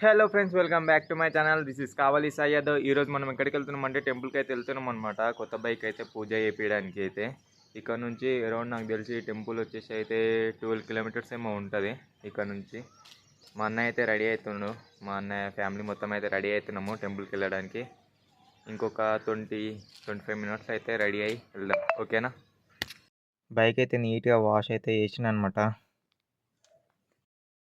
Hello friends, welcome back to my channel. This is కావాలి సాయి యాదవ్. ఈరోజు మనం ఎక్కడికి వెళ్తున్నాం అంటే టెంపుల్కి అయితే వెళ్తున్నాం అనమాట. కొత్త బైక్ అయితే పూజ చేయించడానికి అయితే ఇక్కడ నుంచి అరౌండ్ నాకు తెలిసి టెంపుల్ వచ్చేసి అయితే 12 కిలోమీటర్స్ ఏమో ఉంటుంది ఇక్కడ నుంచి. మా అన్నయ్య అయితే రెడీ అవుతుండు. మా అన్నయ్య ఫ్యామిలీ మొత్తం అయితే రెడీ అవుతున్నాము టెంపుల్కి వెళ్ళడానికి. ఇంకొక 20-25 మినిట్స్ అయితే రెడీ అయ్యి వెళ్దాం, ఓకేనా. బైక్ అయితే నీట్గా వాష్ అయితే చేసిన అనమాట.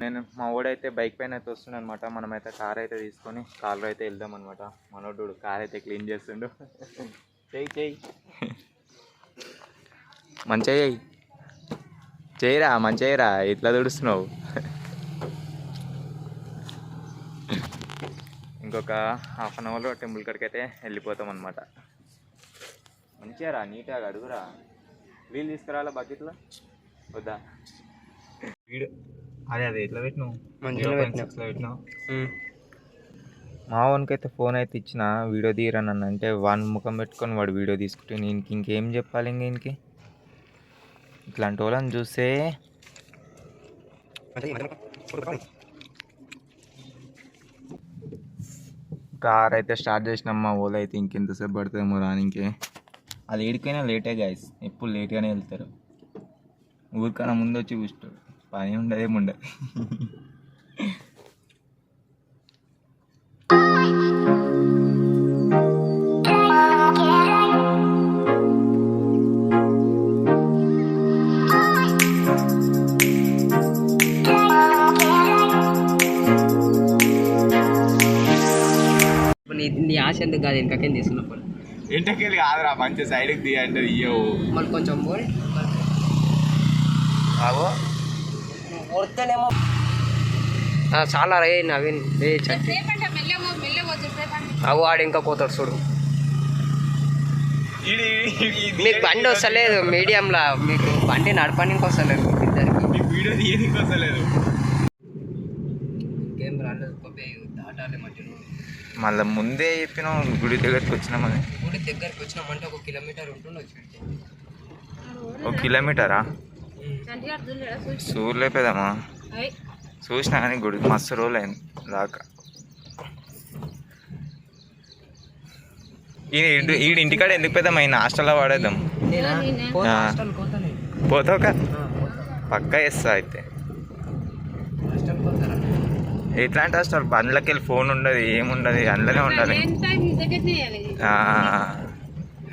నేను మా ఓడైతే బైక్ పైన అయితే వస్తుండే అనమాట. మనమైతే కార్ అయితే తీసుకొని కార్లో అయితే వెళ్దాం అనమాట. మనోడు కార్ అయితే క్లీన్ చేస్తుండు. చెయ్యి మంచిగా చేయరా, మంచిగా ఇట్లా తుడుస్తున్నావు. ఇంకొక హాఫ్ అన్ అవర్లో టెంపుల్ కాడికి అయితే వెళ్ళిపోతాం అనమాట. మంచిగా నీట్గా అడుగురా. వీళ్ళు తీసుకురావాలా బకెట్లో వద్దా? అదే ఎట్లా పెట్టినావు? మంచిగా పెట్టినావు. మా వానికి అయితే ఫోన్ అయితే ఇచ్చిన వీడియో తీయరా నన్ను అంటే వాని ముఖం పెట్టుకొని వాడు వీడియో తీసుకుంటే నేను ఇంకేం చెప్పాలి ఇంక ఇట్లాంటి వాళ్ళని చూస్తే. కార్ అయితే స్టార్ట్ చేసినాం. మా ఓళ్ళు అయితే ఇంకెంతసేపు పడుతుందేమో రానికే. అది ఏడికైనా లేటే గాయస్, ఎప్పుడు లేట్గానే వెళ్తారు. ఊరికన్నా ముందు వచ్చి కూర్చుంటారు, పని ఉండదు. నీ ఆశ ఎందుకు కాదు ఇంకేం తీసుకున్నప్పుడు ఇంటకెళ్ళి కాదురా, మంచి సైడ్కి తీయంటే ఇయ్యవు. మళ్ళీ కొంచెం కొడితేనేమో చాలా రే నవీన్ అవు ఆడు ఇంకా పోతాడు చూడు. మీకు బండి వస్తలేదు మీడియంలా, మీకు బండి నడపడానికి వస్తలేదు ఇద్దరికి. ఇంకేం రాలేదు దాటాలి మధ్యలో. మళ్ళీ ముందే చెప్పినాం గుడి దగ్గరికి వచ్చినామని. గుడి దగ్గరికి వచ్చినామంటే 1 కిలోమీటర్ ఉంటుండొచ్చు. 1 కిలోమీటరా? చూడలేపేదమ్మా, చూసినా కానీ గుడికి మస్తు రోజులు అయింది దాకా. ఈ ఇంటికాడ ఎందుకు పెద్దమ్మా, ఈయన హాస్టల్లో వాడేద్దాం. పోతావు కదా, పక్కా వేస్తా అయితే. ఎట్లాంటి హాస్టల్? బండ్లకి వెళ్ళి ఫోన్ ఉండదు, ఏముండదు, అందులోనే ఉండాలి.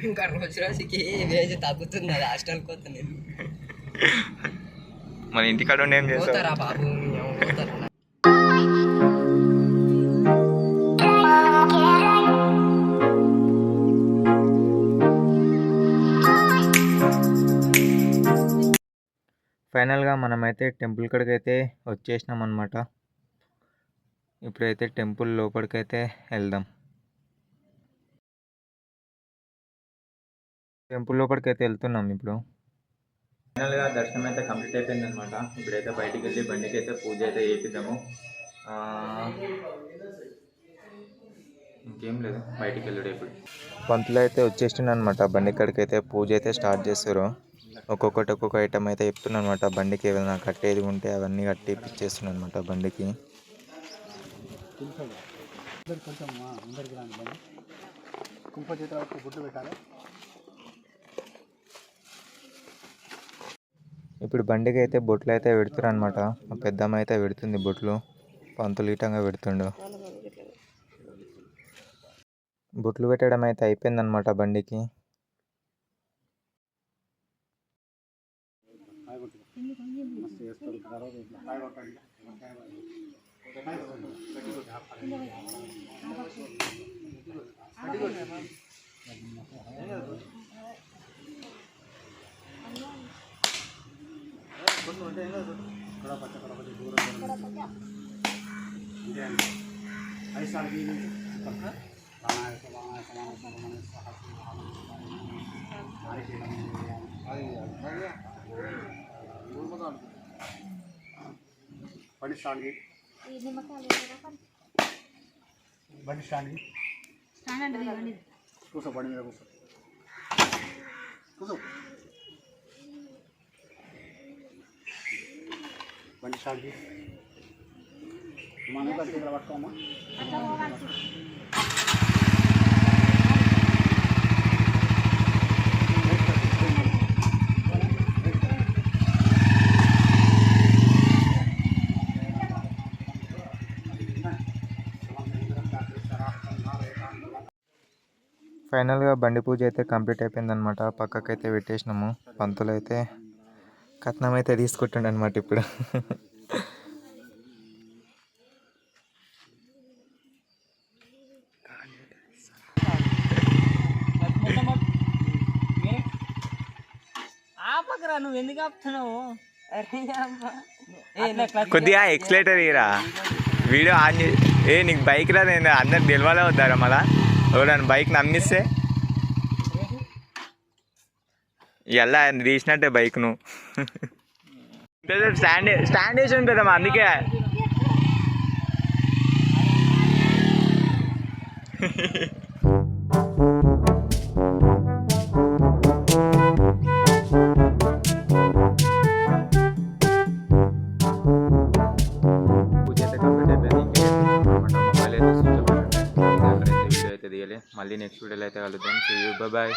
ఇంకా రోజు రోజుకి వేజ్ తగ్గుతుంది అది హాస్టల్ కోత. నేను మన ఇంటికాడ ఉండి ఏం చేస్తారా బాబు? ఫైనల్గా మనమైతే టెంపుల్ కాడికి అయితే వచ్చేసినాం అనమాట. ఇప్పుడైతే టెంపుల్ లోపలికైతే వెళ్దాం. టెంపుల్ లోపలికి అయితే వెళ్తున్నాం ఇప్పుడు. ఫైనల్గా దర్శనం అయితే కంప్లీట్ అయిపోయింది అనమాట. ఇప్పుడైతే బయటికి వెళ్ళి బండికి అయితే పూజ అయితే చేపిద్దాము. ఇంకేం లేదు, బయటికి వెళ్ళాడు. ఇప్పుడు పంతులు అయితే వచ్చేసిండు అనమాట. బండి కాడికి అయితే పూజ అయితే స్టార్ట్ చేస్తారు. ఒక్కొక్క ఐటమ్ అయితే చెప్తున్నాను అనమాట. బండికి ఏమైనా కట్టేది ఉంటే అవన్నీ కట్టి ఇప్పించేస్తున్నాను అనమాట బండికి. ఇప్పుడు బండికి అయితే బొట్లు అయితే పెడుతున్నారు అనమాట. పెద్దమ్మ అయితే పెడుతుంది బొట్లు, పంతులు ఈటంగా పెడుతుండు. బొట్లు పెట్టడం అయితే అయిపోయిందనమాట బండికి. బండి స్టాండ్కి కూర్చో, బండి మీద కూర్చో. బండి స్టాండ్కి మనం కట్టి ఇక్కడ పట్టుకోమా. ఫైనల్గా బండి పూజ అయితే కంప్లీట్ అయిపోయిందనమాట. పక్కకైతే పెట్టేసినాము. పంతులు అయితే కట్నం అయితే తీసుకుంటుండ అనమాట ఇప్పుడు. ఆపకరా, నువ్వు ఎందుకు ఆపుతున్నావు? కొద్దిగా ఎక్స్లేటర్ ఇరా, వీడియో ఆన్ నీకు బైక్ రా, నేను అందరు గెలవాలే వద్దారా మళ్ళా ఎవరైనా బైక్ నమ్మిస్తే ఎలా తీసినట్టే బైక్ నువ్వు. స్టాండ్ వేసి ఉంటుందమ్మా, అందుకే పూజ అయితే కంప్లీట్ అయిపోయింది. మొబైల్ అయితే స్విచ్ ఆఫ్ వీడియో అయితే తీయాలి. మళ్ళీ నెక్స్ట్ వీడియోలో అయితే కలుద్దాం. See you, bye.